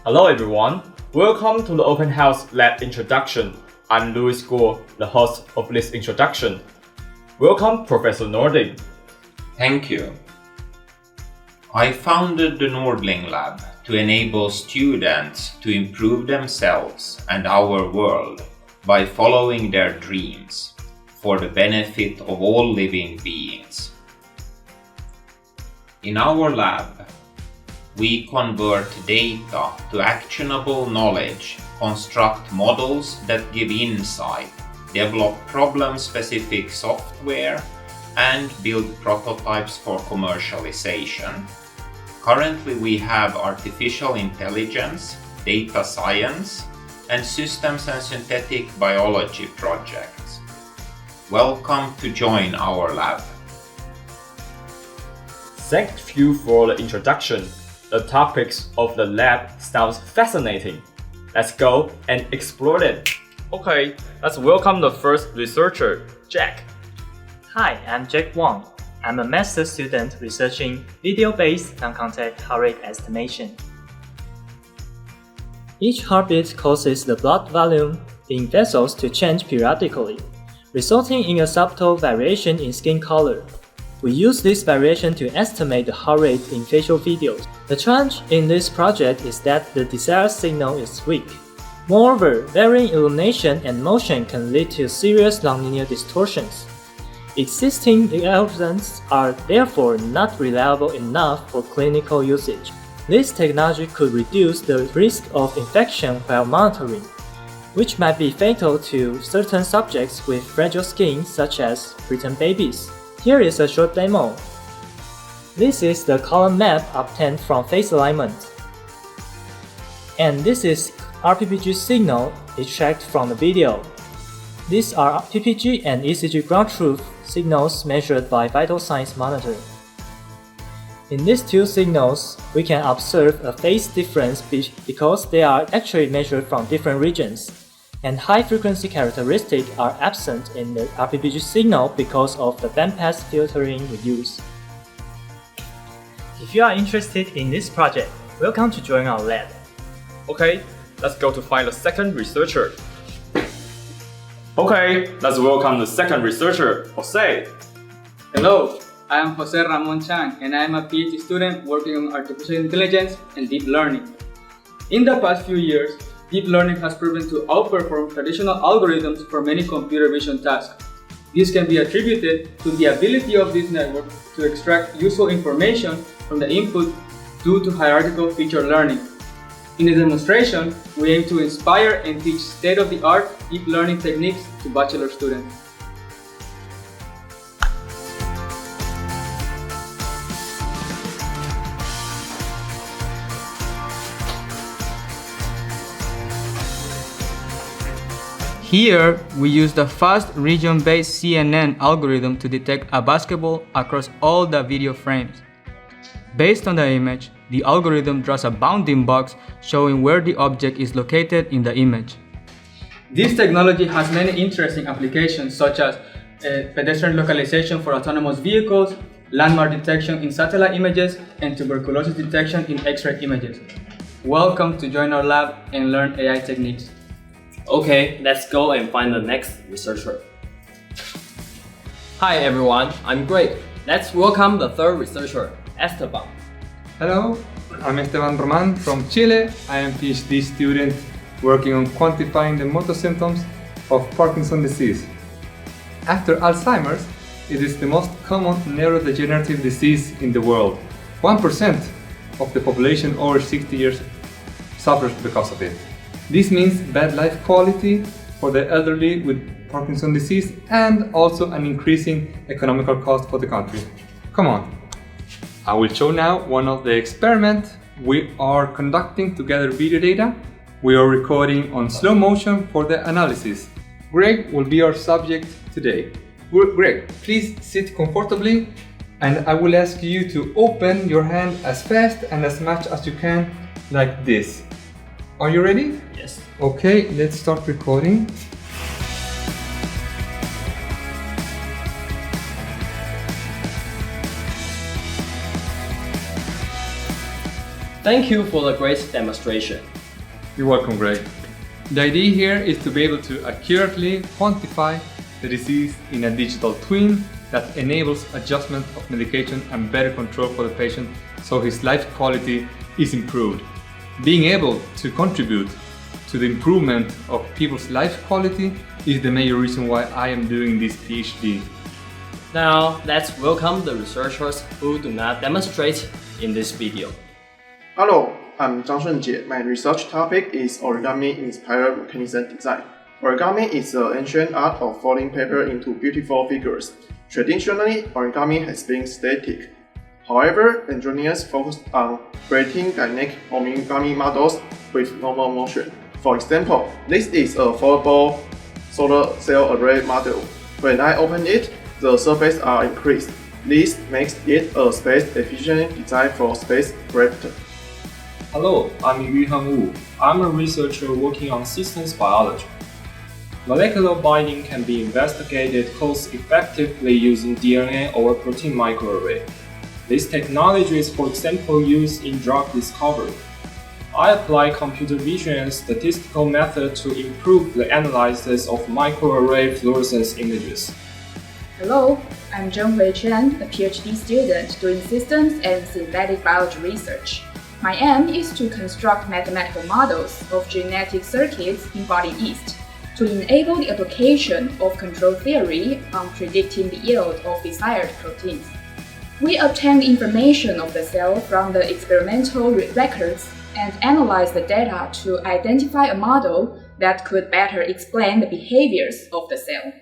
Hello everyone, welcome to the OpenHouse Lab introduction. I'm Louis Guo, the host of this introduction. Welcome Professor Nordling. Thank you. I founded the Nordling Lab to enable students to improve themselves and our world by following their dreams for the benefit of all living beings. In our lab, we convert data to actionable knowledge, construct models that give insight, develop problem-specific software, and build prototypes for commercialization. Currently, we have artificial intelligence, data science, and systems and synthetic biology projects. Welcome to join our lab. Thank you for the introduction. The topics of the lab sounds fascinating. Let's go and explore it. Okay, let's welcome the first researcher, Jack. Hi, I'm Jack Wang. I'm a master's student researching video-based non-contact heart rate estimation. Each heartbeat causes the blood volume in vessels to change periodically, resulting in a subtle variation in skin color. We use this variation to estimate the heart rate in facial videos. The challenge in this project is that the desired signal is weak. Moreover, varying illumination and motion can lead to serious nonlinear distortions. Existing algorithms are therefore not reliable enough for clinical usage. This technology could reduce the risk of infection while monitoring, which might be fatal to certain subjects with fragile skin such as preterm babies. Here is a short demo. This is the column map obtained from face alignment. And this is RPPG signal extracted from the video. These are PPG and ECG ground truth signals measured by vital signs monitor. In these two signals, we can observe a phase difference because they are actually measured from different regions, and high-frequency characteristics are absent in the RPPG signal because of the bandpass filtering we use. If you are interested in this project, welcome to join our lab. Okay, let's go to find the second researcher. Okay, let's welcome the second researcher, Jose. Hello, I am Jose Ramon Chen and I am a PhD student working on artificial intelligence and deep learning. In the past few years, deep learning has proven to outperform traditional algorithms for many computer vision tasks. This can be attributed to the ability of this network to extract useful information from the input due to hierarchical feature learning. In the demonstration, we aim to inspire and teach state-of-the-art deep learning techniques to bachelor students. Here, we use the fast region-based CNN algorithm to detect a basketball across all the video frames. Based on the image, the algorithm draws a bounding box showing where the object is located in the image. This technology has many interesting applications such as pedestrian localization for autonomous vehicles, landmark detection in satellite images, and tuberculosis detection in X-ray images. Welcome to join our lab and learn AI techniques. Okay, let's go and find the next researcher. Hi everyone, I'm Greg. Let's welcome the third researcher, Esteban. Hello, I'm Esteban Roman from Chile. I am a PhD student working on quantifying the motor symptoms of Parkinson's disease. After Alzheimer's, it is the most common neurodegenerative disease in the world. 1% of the population over 60 years suffers because of it. This means bad life quality for the elderly with Parkinson's disease and also an increasing economical cost for the country. Come on. I will show now one of the experiments we are conducting to gather video data. We are recording on slow motion for the analysis. Greg will be our subject today. Greg, please sit comfortably and I will ask you to open your hand as fast and as much as you can, like this. Are you ready? Yes. Okay, let's start recording. Thank you for the great demonstration. You're welcome, Greg. The idea here is to be able to accurately quantify the disease in a digital twin that enables adjustment of medication and better control for the patient so his life quality is improved. Being able to contribute to the improvement of people's life quality is the major reason why I am doing this PhD. Now, let's welcome the researchers who do not demonstrate in this video. Hello, I'm Zhang Shunjie. My research topic is origami-inspired mechanism design. Origami is the ancient art of folding paper into beautiful figures. Traditionally, origami has been static. However, engineers focused on creating dynamic origami models with normal motion. For example, this is a foldable solar cell array model. When I open it, the surfaces are increased. This makes it a space-efficient design for spacecraft. Hello, I'm Yuhan Wu. I'm a researcher working on systems biology. Molecular binding can be investigated cost-effectively using DNA or protein microarray. This technology is, for example, used in drug discovery. I apply computer vision and statistical methods to improve the analysis of microarray fluorescence images. Hello, I'm Chen, a PhD student doing systems and synthetic biology research. My aim is to construct mathematical models of genetic circuits in body yeast to enable the application of control theory on predicting the yield of desired proteins. We obtain information of the cell from the experimental records and analyze the data to identify a model that could better explain the behaviors of the cell.